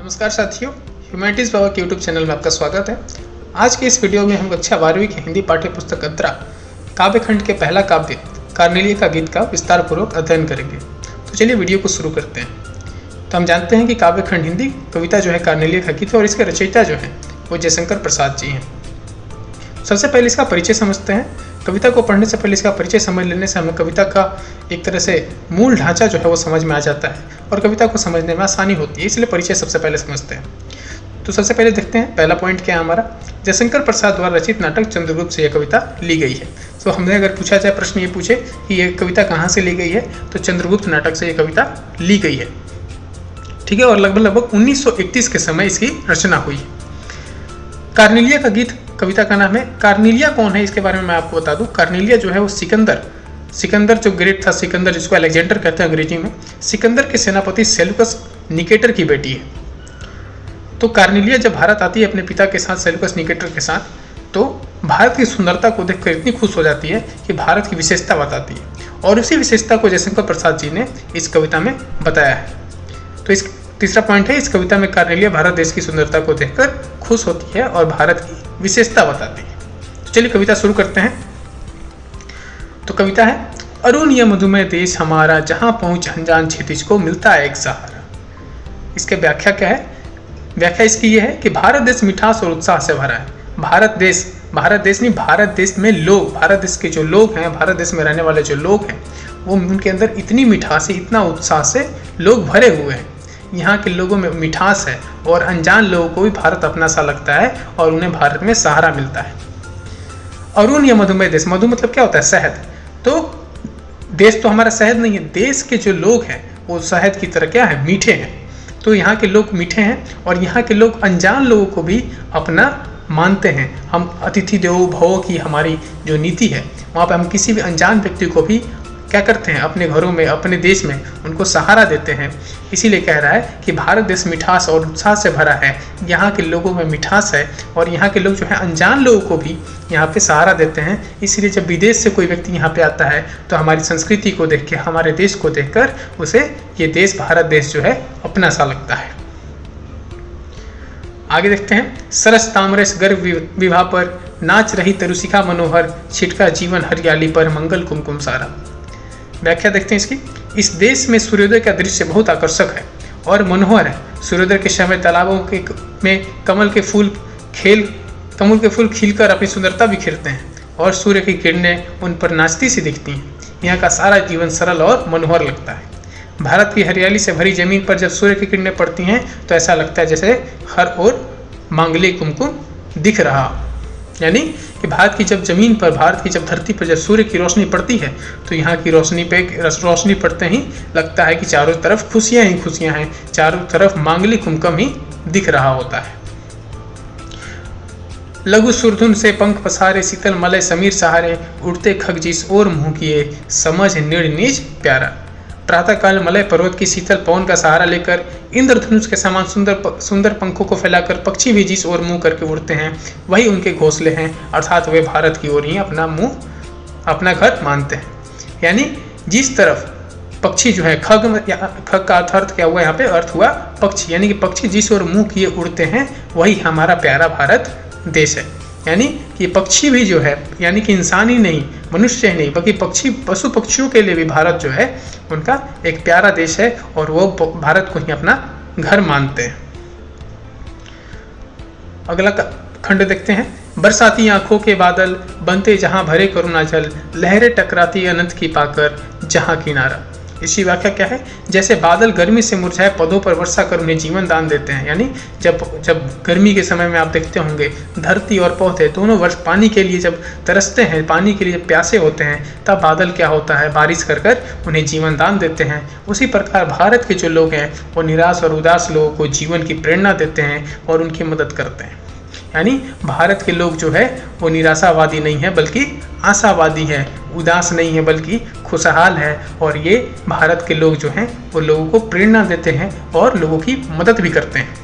नमस्कार साथियों, ह्यूमैनिटीज़ बाबा के यूट्यूब चैनल में आपका स्वागत है। आज के इस वीडियो में हम कक्षा 12वीं की हिंदी पाठ्य पुस्तक अंतरा काव्यखंड के पहला काव्य कार्नेलिया का गीत का विस्तार पूर्वक अध्ययन करेंगे। तो चलिए वीडियो को शुरू करते हैं। तो हम जानते हैं कि काव्यखंड हिंदी कविता जो है कार्नेलिया का गीत है और इसके रचयिता जो हैं वो जयशंकर प्रसाद जी हैं। सबसे पहले इसका परिचय समझते हैं। कविता को पढ़ने से पहले इसका परिचय समझ लेने से हमें कविता का एक तरह से मूल ढांचा जो है वो समझ में आ जाता है और कविता को समझने में आसानी होती है, इसलिए परिचय सबसे पहले समझते हैं। तो सबसे पहले देखते हैं पहला पॉइंट क्या है हमारा। जयशंकर प्रसाद द्वारा रचित नाटक चंद्रगुप्त से यह कविता ली गई है। तो हमने अगर पूछा जाए, प्रश्न ये पूछे कि यह कविता कहाँ से ली गई है, तो चंद्रगुप्त नाटक से यह कविता ली गई है। ठीक है, और लगभग 1931 के समय इसकी रचना हुई। कार्नेलिया का गीत कविता का नाम है। कार्नेलिया कौन है इसके बारे में मैं आपको बता दूं। कार्नेलिया जो है वो सिकंदर जो ग्रेट था, सिकंदर जिसको अलेक्जेंडर कहते हैं अंग्रेजी में, सिकंदर के सेनापति सेल्यूकस निकेटर की बेटी है। तो कार्नेलिया जब भारत आती है अपने पिता के साथ, सेल्यूकस निकेटर के साथ, तो भारत की सुंदरता को देखकर इतनी खुश हो जाती है कि भारत की विशेषता बताती है और उसी विशेषता को जयशंकर प्रसाद जी ने इस कविता में बताया है। तो इस तीसरा पॉइंट है, इस कविता में कार्नेलिया भारत देश की सुंदरता को देखकर खुश होती है और भारत की विशेषता बताती है। तो चलिए कविता शुरू करते हैं। तो कविता है, अरुण यह मधुमेह देश हमारा, जहां पहुंच अनजान क्षितिज को मिलता है एक सहारा। इसके व्याख्या क्या है? व्याख्या इसकी यह है कि भारत देश मिठास और उत्साह से भरा है। भारत देश में लोग, भारत देश के जो लोग हैं, भारत देश में रहने वाले जो लोग हैं, वो उनके अंदर इतनी मिठास है, इतना उत्साह से लोग भरे हुए हैं। यहाँ के लोगों में मिठास है और अनजान लोगों को भी भारत अपना सा लगता है और उन्हें भारत में सहारा मिलता है। अरुण या मधुमेह देश, मधु मतलब क्या होता है? शहद। तो देश तो हमारा शहद नहीं है, देश के जो लोग हैं वो शहद की तरह क्या है? मीठे हैं। तो यहाँ के लोग मीठे हैं और यहाँ के लोग अनजान लोगों को भी अपना मानते हैं। हम अतिथि देवो भव की हमारी जो नीति है, वहाँ पर हम किसी भी अनजान व्यक्ति को भी क्या करते हैं? अपने घरों में, अपने देश में उनको सहारा देते हैं। इसीलिए कह रहा है कि भारत देश मिठास और उत्साह से भरा है। यहाँ के लोगों में मिठास है और यहाँ के लोग जो है अनजान लोगों को भी यहाँ पे सहारा देते हैं। इसीलिए जब विदेश से कोई व्यक्ति यहाँ पे आता है तो हमारी संस्कृति को देख के, हमारे देश को देखकर उसे ये देश, भारत देश जो है अपना सा लगता है। आगे देखते हैं। सरस तामरस गर्भ विवाह पर, नाच रही तरुशिखा मनोहर, छिटका जीवन हरियाली पर, मंगल कुमकुम सारा। व्याख्या देखते हैं इसकी। इस देश में सूर्योदय का दृश्य बहुत आकर्षक है और मनोहर है। सूर्योदय के समय तालाबों में कमल के फूल खिलकर अपनी सुंदरता बिखेरते हैं और सूर्य की किरणें उन पर नाचती सी दिखती हैं। यहाँ का सारा जीवन सरल और मनोहर लगता है। भारत की हरियाली से भरी जमीन पर जब सूर्य की किरणें पड़ती हैं तो ऐसा लगता है जैसे हर ओर मांगली कुमकुम दिख रहा। यानी कि भारत की जब जमीन पर, भारत की जब धरती पर जब सूर्य की रोशनी पड़ती है तो यहाँ की रोशनी पड़ते ही लगता है कि चारों तरफ खुशियाँ ही खुशियाँ हैं, चारों तरफ मांगली कुमकुम ही दिख रहा होता है। लघु सुरधुन से पंख पसारे, शीतल मलय समीर सहारे, उड़ते खग जिस ओर मुँह किए, समझ निर्णय निज प्यारा। प्रातःकाल मलय पर्वत की शीतल पवन का सहारा लेकर इंद्रधनुष के समान सुंदर पंखों को फैलाकर पक्षी भी जिस ओर मुंह करके उड़ते हैं वही उनके घोंसले हैं, अर्थात वे भारत की ओर ही अपना घर मानते हैं। यानी जिस तरफ पक्षी जो है, खग का अर्थ क्या हुआ यहाँ पे? अर्थ हुआ पक्षी, यानी कि पक्षी जिस ओर मुंह किए उड़ते हैं वही हमारा प्यारा भारत देश है। यानी कि पक्षी भी जो है, यानी कि इंसान ही नहीं, मनुष्य ही नहीं, बल्कि पशु पक्षियों के लिए भी भारत जो है उनका एक प्यारा देश है और वो भारत को ही अपना घर मानते हैं। अगला खंड देखते हैं। बरसाती आंखों के बादल, बनते जहां भरे करुणा जल, लहरें टकराती अनंत की पाकर, जहां किनारा। इसकी व्याख्या क्या है? जैसे बादल गर्मी से मुरझाए पौधों पर वर्षा कर उन्हें जीवन दान देते हैं। यानी जब गर्मी के समय में आप देखते होंगे धरती और पौधे दोनों वर्ष पानी के लिए जब तरसते हैं, पानी के लिए जब प्यासे होते हैं, तब बादल क्या होता है? बारिश कर उन्हें जीवन दान देते हैं। उसी प्रकार भारत के जो लोग हैं वो निराश और उदास लोगों को जीवन की प्रेरणा देते हैं और उनकी मदद करते हैं। यानी भारत के लोग जो है वो निराशावादी नहीं है बल्कि आशावादी है, उदास नहीं है बल्कि खुशहाल है और ये भारत के लोग जो हैं वो लोगों को प्रेरणा देते हैं और लोगों की मदद भी करते हैं।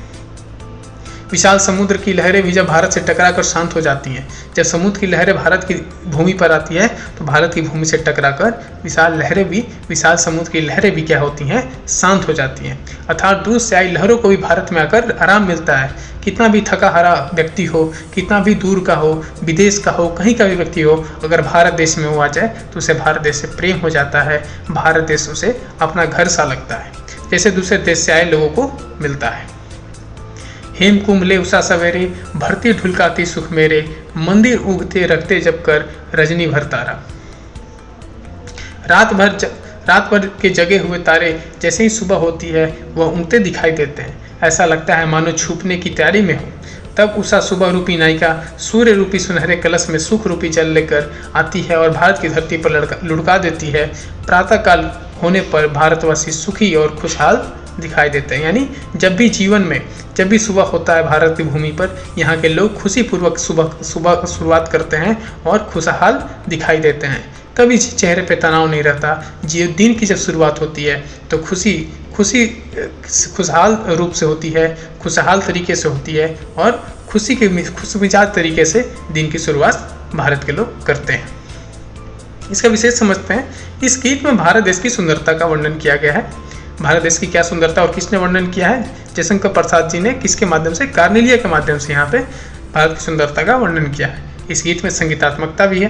विशाल समुद्र की लहरें भी जब भारत से टकराकर शांत हो जाती हैं, जब समुद्र की लहरें भारत की भूमि पर आती है तो भारत की भूमि से टकराकर विशाल समुद्र की लहरें भी क्या होती हैं, शांत हो जाती हैं। अर्थात दूर से आई लहरों को भी भारत में आकर आराम मिलता है। कितना भी थका हारा व्यक्ति हो, कितना भी दूर का हो, विदेश का हो, कहीं का भी व्यक्ति हो, अगर भारत देश में वो आ जाए तो उसे भारत देश से प्रेम हो जाता है। भारत देश उसे अपना घर सा लगता है, जैसे दूसरे देश से आए लोगों को मिलता है। हेम कुंभले उषा सवेरे, भरती ढुलकाती सुख मेरे, मंदिर उगते रखते जब कर रजनी भर तारा। रात भर के जगे हुए तारे जैसे ही सुबह होती है वह उगते दिखाई देते हैं। ऐसा लगता है मानो छूपने की तैयारी में हो। तब उषा सुबह रूपी नायिका सूर्य रूपी सुनहरे कलश में सुख रूपी जल लेकर आती है और भारत की धरती पर लुढ़का देती है। प्रातःकाल होने पर भारतवासी सुखी और खुशहाल दिखाई देते हैं। यानी जब भी जीवन में जब भी सुबह होता है भारत की भूमि पर, यहाँ के लोग खुशीपूर्वक सुबह शुरुआत करते हैं और खुशहाल दिखाई देते हैं। कभी चेहरे पे तनाव नहीं रहता। दिन की जब शुरुआत होती है तो खुशहाल रूप से होती है, खुशहाल तरीके से होती है और खुशमिजाज तरीके से दिन की शुरुआत भारत के लोग करते हैं। इसका विशेष समझते हैं। इस गीत में भारत देश की सुंदरता का वर्णन किया गया है। भारत देश की क्या सुंदरता और किसने वर्णन किया है? जयशंकर प्रसाद जी ने किसके माध्यम से? कार्नेलिया के माध्यम से यहाँ पे भारत की सुंदरता का वर्णन किया है। इस गीत में संगीतात्मकता भी है,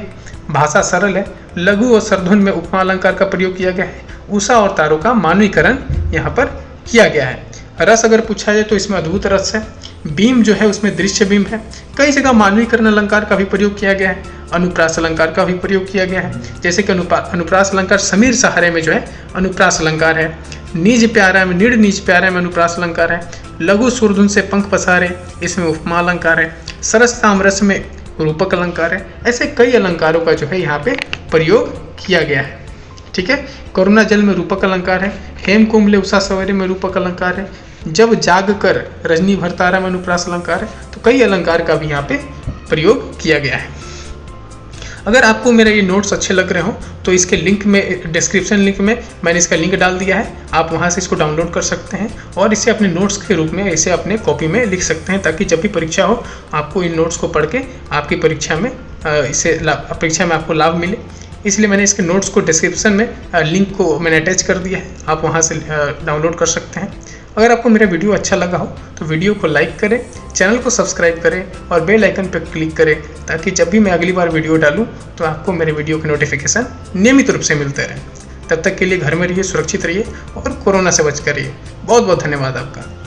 भाषा सरल है, लघु और सरधुन में उपमा अलंकार का प्रयोग किया गया है, उषा और तारों का मानवीकरण यहाँ पर किया गया है। रस अगर पूछा जाए तो इसमें अद्भुत रस है। बीम जो है उसमें दृश्य बीम है। कई जगह मानवीकरण अलंकार का भी प्रयोग किया गया है, अनुप्रास अलंकार का भी प्रयोग किया गया है। जैसे कि अनुप्रास अलंकार समीर सहारे में जो है अनुप्रास अलंकार है, निज प्यारा में निड़ निज प्यारे में अनुप्रास अलंकार है, लघु सुरधुन से पंख पसारे इसमें उपमा अलंकार है, सरस ताम्रस में रूपक अलंकार है। ऐसे कई अलंकारों का जो है यहाँ पे प्रयोग किया गया है। ठीक है, करुणा जल में रूपक अलंकार है, हेम कुंभले उषा सवेरे में रूपक अलंकार है, जब जाग कर रजनी भर तारा में अनुप्रास अलंकार है। तो कई अलंकार का भी यहाँ पे प्रयोग किया गया है। अगर आपको मेरे ये नोट्स अच्छे लग रहे हो तो इसके लिंक में, डिस्क्रिप्शन लिंक में मैंने इसका लिंक डाल दिया है। आप वहाँ से इसको डाउनलोड कर सकते हैं और इसे अपने नोट्स के रूप में इसे अपने कॉपी में लिख सकते हैं, ताकि जब भी परीक्षा हो आपको इन नोट्स को पढ़ के आपकी परीक्षा में आपको लाभ मिले। इसलिए मैंने इसके नोट्स को डिस्क्रिप्शन में लिंक को मैंने अटैच कर दिया है, आप वहाँ से डाउनलोड कर सकते हैं। अगर आपको मेरा वीडियो अच्छा लगा हो तो वीडियो को लाइक करें, चैनल को सब्सक्राइब करें और बेल आइकन पर क्लिक करें, ताकि जब भी मैं अगली बार वीडियो डालूं तो आपको मेरे वीडियो के नोटिफिकेशन नियमित रूप से मिलते रहें। तब तक के लिए घर में रहिए, सुरक्षित रहिए और कोरोना से बचकर रहिए। बहुत बहुत धन्यवाद आपका।